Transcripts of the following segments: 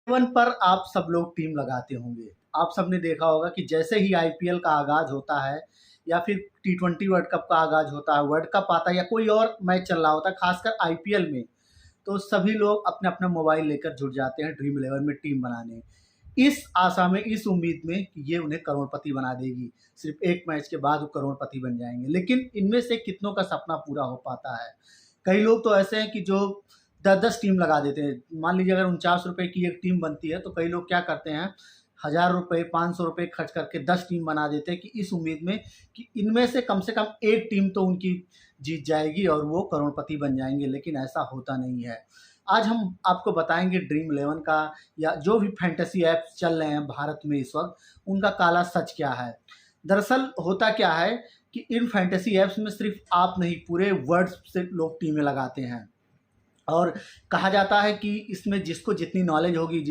11 पर आप सब लोग टीम लगाते होंगे। आप सबने देखा होगा कि जैसे ही आईपीएल का आगाज़ होता है या फिर टी20 वर्ल्ड कप का आगाज़ होता है, वर्ल्ड कप आता है या कोई और मैच चल रहा होता है, खासकर आईपीएल में, तो सभी लोग अपने-अपने मोबाइल लेकर जुट जाते हैं ड्रीम 11 में टीम बनाने। इस आशा में, इस उम्मीद में कि ये उन्हें करोड़पति बना देगी। सिर्फ़ एक मैच के बाद वो करोड़पति बन जाएँगे। लेकिन इनमें से कितनों का सपना पूरा हो पाता है? कई लोग तो ऐसे हैं कि जो 10-10 टीम लगा देते हैं। मान लीजिए अगर ₹49 की एक टीम बनती है, तो कई लोग क्या करते हैं, ₹1000 ₹500 खर्च करके 10 टीम बना देते हैं कि इस उम्मीद में कि इनमें से कम 1 टीम तो उनकी जीत जाएगी और वो करोड़पति बन जाएँगे, लेकिन ऐसा होता नहीं है। आज हम आपको बताएँगे ड्रीम 11 का या जो भी फैंटेसी ऐप्स चल रहे हैं भारत में इस वक़्त, उनका काला सच क्या है। दरअसल होता क्या है कि इन फैंटेसी ऐप्स में सिर्फ़ आप नहीं, पूरे वर्ल्ड से लोग टीमें लगाते हैं। और कहा जाता है कि इसमें जिसको जितनी नॉलेज होगी,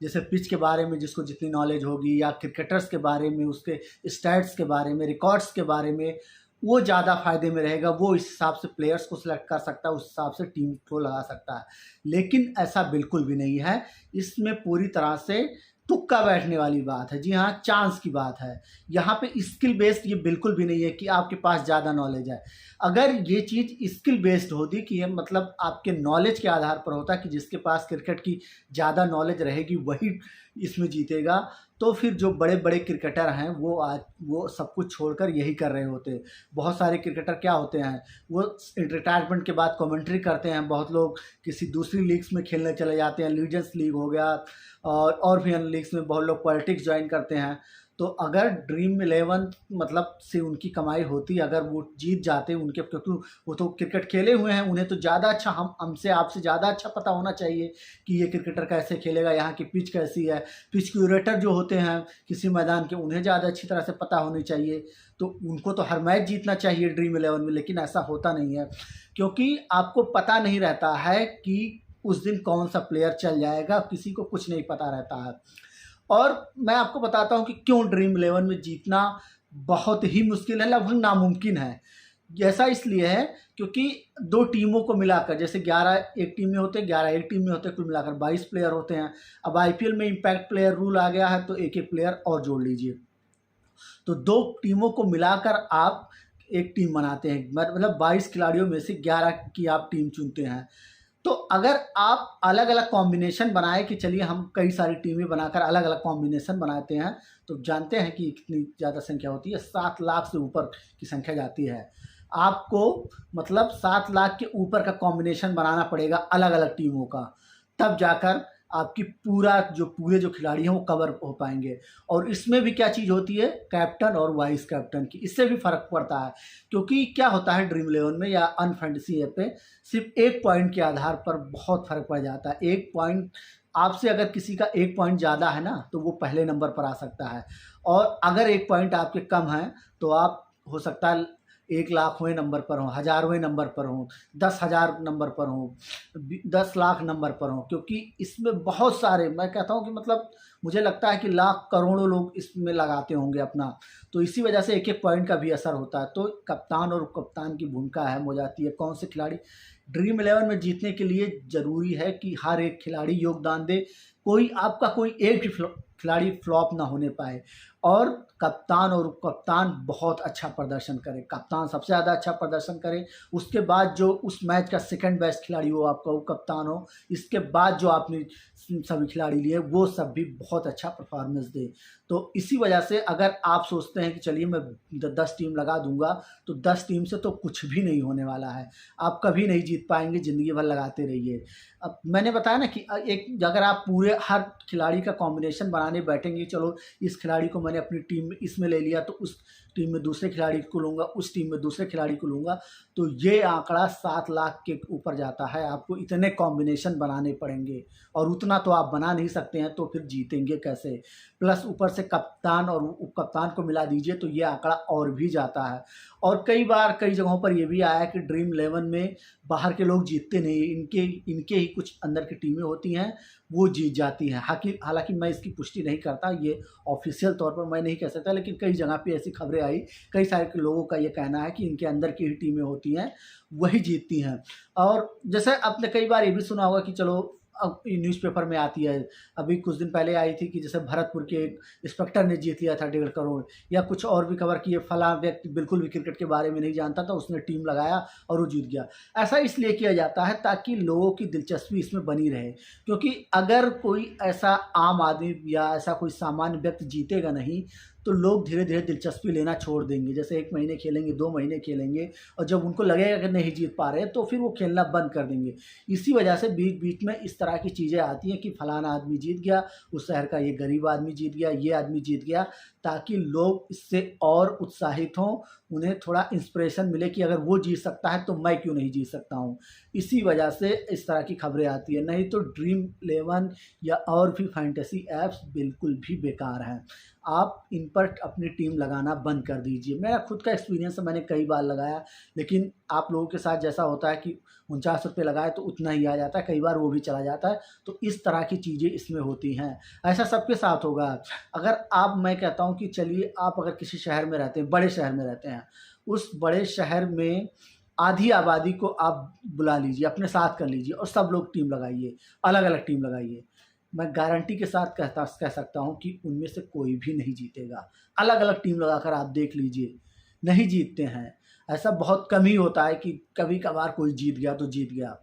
जैसे पिच के बारे में जिसको जितनी नॉलेज होगी या क्रिकेटर्स के बारे में, उसके स्टैट्स के बारे में, रिकॉर्ड्स के बारे में, वो ज़्यादा फ़ायदे में रहेगा। वो इस हिसाब से प्लेयर्स को सिलेक्ट कर सकता है, उस हिसाब से टीम को लगा सकता है। लेकिन ऐसा बिल्कुल भी नहीं है। इसमें पूरी तरह से तुक्का बैठने वाली बात है। जी हाँ, चांस की बात है। यहाँ पे स्किल बेस्ड ये बिल्कुल भी नहीं है कि आपके पास ज़्यादा नॉलेज है। अगर ये चीज़ स्किल बेस्ड होती कि ये मतलब आपके नॉलेज के आधार पर होता कि जिसके पास क्रिकेट की ज़्यादा नॉलेज रहेगी वही इसमें जीतेगा, तो फिर जो बड़े-बड़े क्रिकेटर हैं वो सब कुछ छोड़कर यही कर रहे होते। बहुत सारे क्रिकेटर क्या होते हैं, वो रिटायरमेंट के बाद कमेंट्री करते हैं। बहुत लोग किसी दूसरी लीग्स में खेलने चले जाते हैं, लीजेंड्स लीग हो गया और भी अन्य लीग्स में बहुत लोग पॉलिटिक्स जॉइन करते हैं। तो अगर ड्रीम 11 मतलब से उनकी कमाई होती, अगर वो जीत जाते उनके, क्योंकि वो तो क्रिकेट खेले हुए हैं, उन्हें तो ज़्यादा अच्छा हमसे आपसे ज़्यादा अच्छा पता होना चाहिए कि ये क्रिकेटर कैसे खेलेगा, यहाँ की पिच कैसी है। पिच क्यूरेटर जो होते हैं किसी मैदान के, उन्हें ज़्यादा अच्छी तरह से पता होनी चाहिए। तो उनको तो हर मैच जीतना चाहिए ड्रीम 11 में, लेकिन ऐसा होता नहीं है क्योंकि आपको पता नहीं रहता है कि उस दिन कौन सा प्लेयर चल जाएगा, किसी को कुछ नहीं पता रहता है। और मैं आपको बताता हूँ कि क्यों ड्रीम 11 में जीतना बहुत ही मुश्किल है, लगभग नामुमकिन है। ऐसा इसलिए है क्योंकि 2 टीमों को मिलाकर, जैसे 11 एक टीम में होते हैं, 11 एक टीम में होते हैं, कुल मिलाकर 22 प्लेयर होते हैं। अब आईपीएल में इम्पैक्ट प्लेयर रूल आ गया है, तो एक-एक प्लेयर और जोड़ लीजिए। तो 2 टीमों को मिलाकर आप एक टीम बनाते हैं। मतलब 22 खिलाड़ियों में से 11 की आप टीम चुनते हैं। तो अगर आप अलग-अलग कॉम्बिनेशन बनाए कि चलिए हम कई सारी टीमें बनाकर अलग-अलग कॉम्बिनेशन बनाते हैं, तो जानते हैं कि कितनी ज़्यादा संख्या होती है, 7 लाख से ऊपर की संख्या जाती है। आपको मतलब 7 लाख के ऊपर का कॉम्बिनेशन बनाना पड़ेगा अलग-अलग टीमों का, तब जाकर आपकी पूरे जो खिलाड़ी हैं वो कवर हो पाएँगे। और इसमें भी क्या चीज़ होती है, कैप्टन और वाइस कैप्टन की, इससे भी फ़र्क पड़ता है। क्योंकि क्या होता है ड्रीम 11 में या अन्य फैंटेसी ऐप पे, सिर्फ़ 1 पॉइंट के आधार पर बहुत फ़र्क पड़ जाता है। 1 पॉइंट आपसे, अगर किसी का 1 पॉइंट ज़्यादा है ना, तो वो पहले नंबर पर आ सकता है। और अगर 1 पॉइंट आपके कम हैं, तो आप हो सकता है 1 लाखवें नंबर पर हों, हज़ारवें नंबर पर हों, 10,000 नंबर पर हों, 10 लाख नंबर पर हों। क्योंकि इसमें बहुत सारे, मैं कहता हूँ कि मतलब मुझे लगता है कि लाख करोड़ों लोग इसमें लगाते होंगे अपना। तो इसी वजह से एक-एक पॉइंट का भी असर होता है। तो कप्तान और उपकप्तान की भूमिका अहम हो जाती है। कौन से खिलाड़ी ड्रीम 11 में जीतने के लिए ज़रूरी है कि हर एक खिलाड़ी योगदान दे। कोई एक भी खिलाड़ी फ्लॉप ना होने पाए और कप्तान और उपकप्तान बहुत अच्छा प्रदर्शन करे। कप्तान सबसे ज़्यादा अच्छा प्रदर्शन करे, उसके बाद जो उस मैच का सेकंड बेस्ट खिलाड़ी हो आपका वो कप्तान हो, इसके बाद जो आपने सभी खिलाड़ी लिए वो सब भी बहुत अच्छा परफॉर्मेंस दे। तो इसी वजह से अगर आप सोचते हैं कि चलिए मैं 10 टीम लगा दूंगा, तो 10 टीम से तो कुछ भी नहीं होने वाला है। आप कभी नहीं जीत पाएंगे, ज़िंदगी भर लगाते रहिए। अब मैंने बताया ना कि एक अगर आप पूरे हर खिलाड़ी का कॉम्बिनेशन बनाने बैठेंगे, चलो इस खिलाड़ी को मैंने अपनी टीम में इसमें ले लिया, तो उस टीम में दूसरे खिलाड़ी को लूँगा, उस टीम में दूसरे खिलाड़ी को लूँगा, तो ये आंकड़ा 7 लाख के ऊपर जाता है। आपको इतने कॉम्बिनेशन बनाने पड़ेंगे और उतना तो आप बना नहीं सकते हैं, तो फिर जीतेंगे कैसे? प्लस ऊपर से कप्तान और उपकप्तान को मिला दीजिए तो ये आंकड़ा और भी जाता है। और कई बार कई जगहों पर ये भी आया है कि ड्रीम 11 में बाहर के लोग जीतते नहीं, इनके ही कुछ अंदर की टीमें होती हैं, वो जीत जाती हैं। हालाँकि मैं इसकी पुष्टि नहीं करता, ये ऑफ़िशियल तौर पर मैं नहीं कह सकता, लेकिन कई जगह पे ऐसी खबरें आई, कई सारे लोगों का ये कहना है कि इनके अंदर की ही टीमें होती हैं, वही जीतती हैं। और जैसे आपने कई बार ये भी सुना होगा कि चलो न्यूज़पेपर में आती है। अभी कुछ दिन पहले आई थी कि जैसे भरतपुर के एक इंस्पेक्टर ने जीत लिया था 1.5 करोड़, या कुछ और भी खबर की ये फला व्यक्ति बिल्कुल भी क्रिकेट के बारे में नहीं जानता था, उसने टीम लगाया और वो जीत गया। ऐसा इसलिए किया जाता है ताकि लोगों की दिलचस्पी इसमें बनी रहे, क्योंकि अगर कोई ऐसा आम आदमी या ऐसा कोई सामान्य व्यक्ति जीतेगा नहीं तो लोग धीरे धीरे दिलचस्पी लेना छोड़ देंगे। जैसे 1 महीने खेलेंगे, 2 महीने खेलेंगे, और जब उनको लगेगा कि नहीं जीत पा रहे तो फिर वो खेलना बंद कर देंगे। इसी वजह से बीच बीच में इस तरह की चीज़ें आती हैं कि फलाना आदमी जीत गया, उस शहर का ये गरीब आदमी जीत गया, ये आदमी जीत गया, ताकि लोग इससे और उत्साहित हों, उन्हें थोड़ा इंस्पिरेशन मिले कि अगर वो जीत सकता है तो मैं क्यों नहीं जीत सकता हूँ। इसी वजह से इस तरह की खबरें आती हैं, नहीं तो ड्रीम इलेवन या और भी फैंटेसी ऐप्स बिल्कुल भी बेकार हैं। आप इन पर अपनी टीम लगाना बंद कर दीजिए। मेरा खुद का एक्सपीरियंस है, मैंने कई बार लगाया, लेकिन आप लोगों के साथ जैसा होता है कि 49 रुपये लगाए तो उतना ही आ जाता है, कई बार वो भी चला जाता है। तो इस तरह की चीज़ें इसमें होती हैं, ऐसा सबके साथ होगा। अगर मैं कहता हूँ कि चलिए आप अगर किसी शहर में रहते हैं, बड़े शहर में रहते हैं, उस बड़े शहर में आधी आबादी को आप बुला लीजिए, अपने साथ कर लीजिए और सब लोग टीम लगाइए, अलग अलग टीम लगाइए। मैं गारंटी के साथ कह सकता हूँ कि उनमें से कोई भी नहीं जीतेगा। अलग अलग टीम लगाकर आप देख लीजिए, नहीं जीतते हैं। ऐसा बहुत कम ही होता है कि कभी कभार कोई जीत गया तो जीत गया।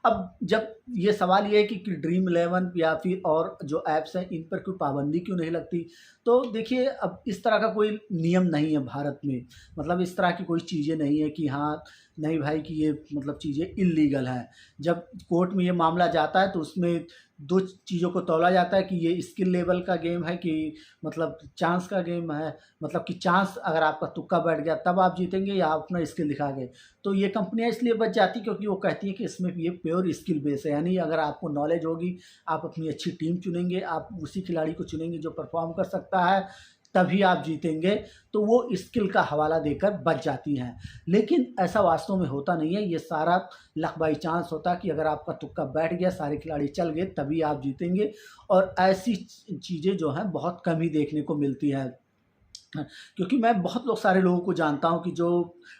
अब जब ये सवाल ये है कि ड्रीम इलेवन या फिर और जो ऐप्स हैं इन पर कोई पाबंदी क्यों नहीं लगती, तो देखिए अब इस तरह का कोई नियम नहीं है भारत में। मतलब इस तरह की कोई चीज़ें नहीं है कि हाँ नहीं भाई कि ये मतलब चीज़ें इल्लीगल हैं। जब कोर्ट में ये मामला जाता है तो उसमें 2 चीज़ों को तौला जाता है कि ये स्किल लेवल का गेम है कि मतलब चांस का गेम है, मतलब कि चांस अगर आपका तुक्का बैठ गया तब आप जीतेंगे या आप अपना स्किल दिखा गए। तो ये कंपनियाँ इसलिए बच जाती क्योंकि वो कहती हैं कि इसमें ये प्योर स्किल बेस है, यानी अगर आपको नॉलेज होगी, आप अपनी अच्छी टीम चुनेंगे, आप उसी खिलाड़ी को चुनेंगे जो परफॉर्म कर सकता है, तभी आप जीतेंगे। तो वो स्किल का हवाला देकर बच जाती हैं, लेकिन ऐसा वास्तव में होता नहीं है। ये सारा लक बाई चांस होता है कि अगर आपका तुक्का बैठ गया, सारे खिलाड़ी चल गए, तभी आप जीतेंगे। और ऐसी चीज़ें जो हैं बहुत कम ही देखने को मिलती हैं। क्योंकि मैं बहुत सारे लोगों को जानता हूँ कि जो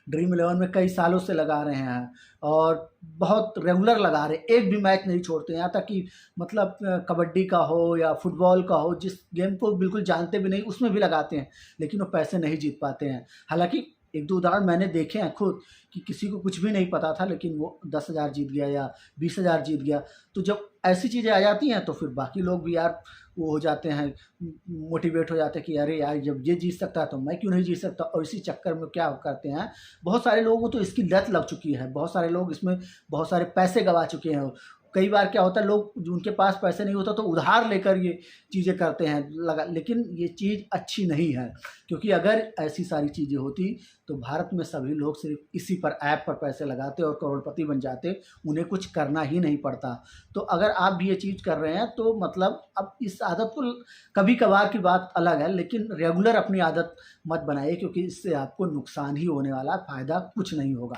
ड्रीम इलेवन में कई सालों से लगा रहे हैं और बहुत रेगुलर लगा रहे हैं, एक भी मैच नहीं छोड़ते। यहाँ तक कि मतलब कबड्डी का हो या फुटबॉल का हो, जिस गेम को बिल्कुल जानते भी नहीं उसमें भी लगाते हैं, लेकिन वो पैसे नहीं जीत पाते हैं। हालांकि 1-2 उदाहरण मैंने देखे हैं खुद कि किसी को कुछ भी नहीं पता था लेकिन वो 10,000 जीत गया या 20,000 जीत गया। तो जब ऐसी चीज़ें आ जाती हैं तो फिर बाकी लोग भी यार वो हो जाते हैं, मोटिवेट हो जाते हैं कि अरे यार जब ये जीत सकता है तो मैं क्यों नहीं जीत सकता। और इसी चक्कर में क्या करते हैं, बहुत सारे लोगों को तो इसकी लत लग चुकी है, बहुत सारे लोग इसमें बहुत सारे पैसे गंवा चुके हैं। कई बार क्या होता है, लोग जो उनके पास पैसे नहीं होता तो उधार लेकर ये चीज़ें करते हैं लगा, लेकिन ये चीज़ अच्छी नहीं है। क्योंकि अगर ऐसी सारी चीज़ें होती तो भारत में सभी लोग सिर्फ इसी पर ऐप पर पैसे लगाते और करोड़पति बन जाते, उन्हें कुछ करना ही नहीं पड़ता। तो अगर आप भी ये चीज़ कर रहे हैं तो मतलब अब इस आदत को, कभी कभार की बात अलग है लेकिन रेगुलर अपनी आदत मत बनाइए, क्योंकि इससे आपको नुकसान ही होने वाला है, फ़ायदा कुछ नहीं होगा।